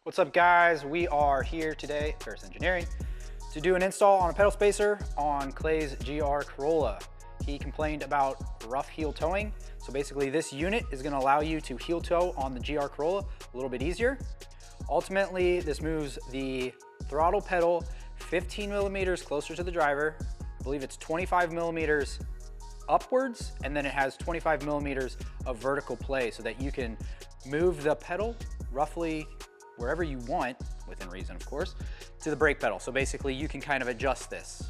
What's up guys? We are here today at Verus Engineering to do an install on a pedal spacer on Clay's GR Corolla. He complained about rough heel towing. So basically this unit is gonna allow you to heel tow on the GR Corolla a little bit easier. Ultimately, this moves the throttle pedal 15 millimeters closer to the driver. I believe it's 25 millimeters upwards, and then it has 25 millimeters of vertical play so that you can move the pedal roughly wherever you want, within reason of course, to the brake pedal. So basically you can kind of adjust this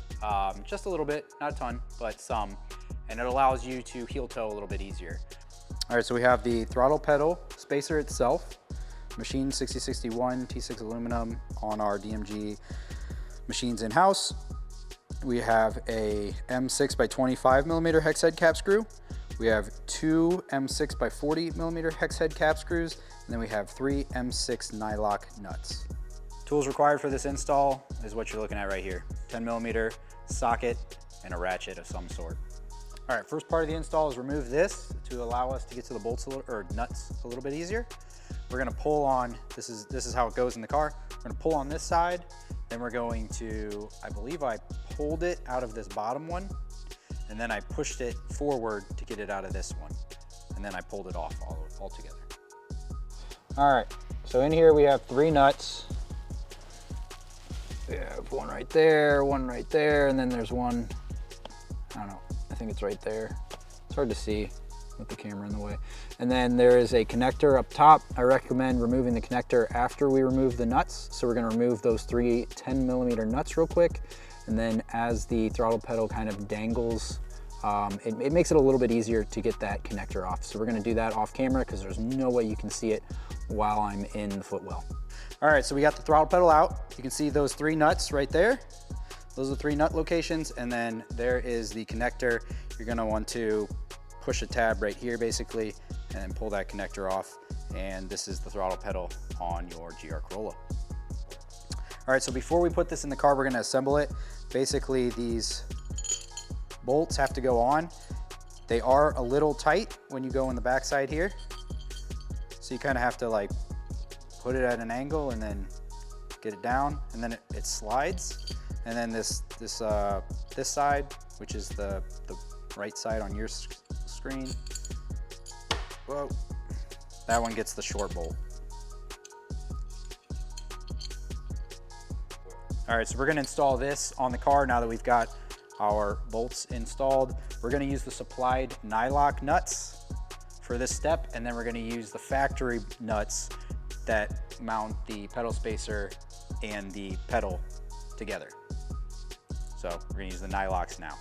just a little bit, not a ton, but some, and it allows you to heel tow a little bit easier. All right, so we have the throttle pedal spacer itself, machine 6061 T6 aluminum on our DMG machines in-house. We have a M6 by 25 millimeter hex head cap screw. We have two M6 by 40 millimeter hex head cap screws, and then we have three M6 nylock nuts. Tools required for this install is what you're looking at right here. 10 millimeter socket and a ratchet of some sort. All right, first part of the install is remove this to allow us to get to the bolts or nuts a little bit easier. We're gonna pull on, this is how it goes in the car. We're gonna pull on this side, then we're going to, I believe I pulled it out of this bottom one, and then I pushed it forward to get it out of this one. And then I pulled it off all together. All right, so in here we have three nuts. We have one right there, and then there's one, I don't know, I think it's right there. It's hard to see with the camera in the way. And then there is a connector up top. I recommend removing the connector after we remove the nuts. So we're gonna remove those three 10 millimeter nuts real quick. And then as the throttle pedal kind of dangles, it makes it a little bit easier to get that connector off. So we're gonna do that off camera because there's no way you can see it while I'm in the footwell. All right, so we got the throttle pedal out. You can see those three nuts right there. Those are the three nut locations. And then there is the connector. You're gonna want to push a tab right here basically, and then pull that connector off. And this is the throttle pedal on your GR Corolla. All right, so before we put this in the car, we're gonna assemble it. Basically, these bolts have to go on. They are a little tight when you go in the backside here. So you kind of have to like put it at an angle and then get it down, and then it slides. And then this side, which is the right side on your screen, whoa, that one gets the short bolt. All right, so we're gonna install this on the car now that we've got our bolts installed. We're gonna use the supplied nylock nuts for this step, and then we're gonna use the factory nuts that mount the pedal spacer and the pedal together. So we're gonna use the nylocks now.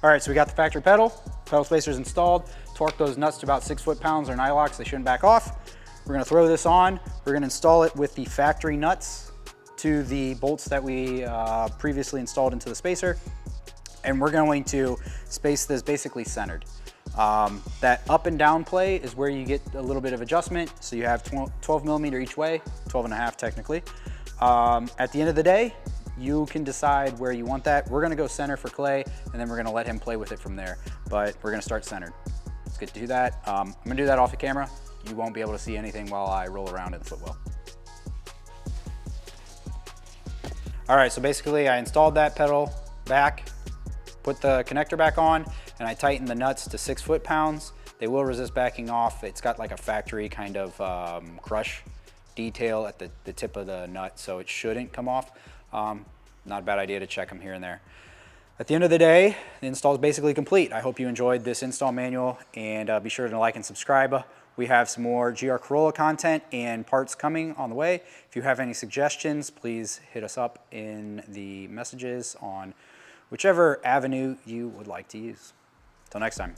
All right, so we got the factory pedal spacer's installed. Torque those nuts to about 6 foot-pounds. They're nylocks, they shouldn't back off. We're gonna throw this on. We're gonna install it with the factory nuts to the bolts that we previously installed into the spacer. And we're going to space this basically centered. That up and down play is where you get a little bit of adjustment. So you have 12 millimeter each way, 12 and a half technically. At the end of the day, you can decide where you want that. We're gonna go center for Clay, and then we're gonna let him play with it from there. But we're gonna start centered. Let's get to do that. I'm gonna do that off the camera. You won't be able to see anything while I roll around in the footwell. All right, so basically I installed that pedal back, put the connector back on, and I tightened the nuts to 6 foot-pounds. They will resist backing off. It's got like a factory kind of crush detail at the tip of the nut, so it shouldn't come off. Not a bad idea to check them here and there. At the end of the day, the install is basically complete. I hope you enjoyed this install manual, and be sure to like and subscribe. We have some more GR Corolla content and parts coming on the way. If you have any suggestions, please hit us up in the messages on whichever avenue you would like to use. Until next time.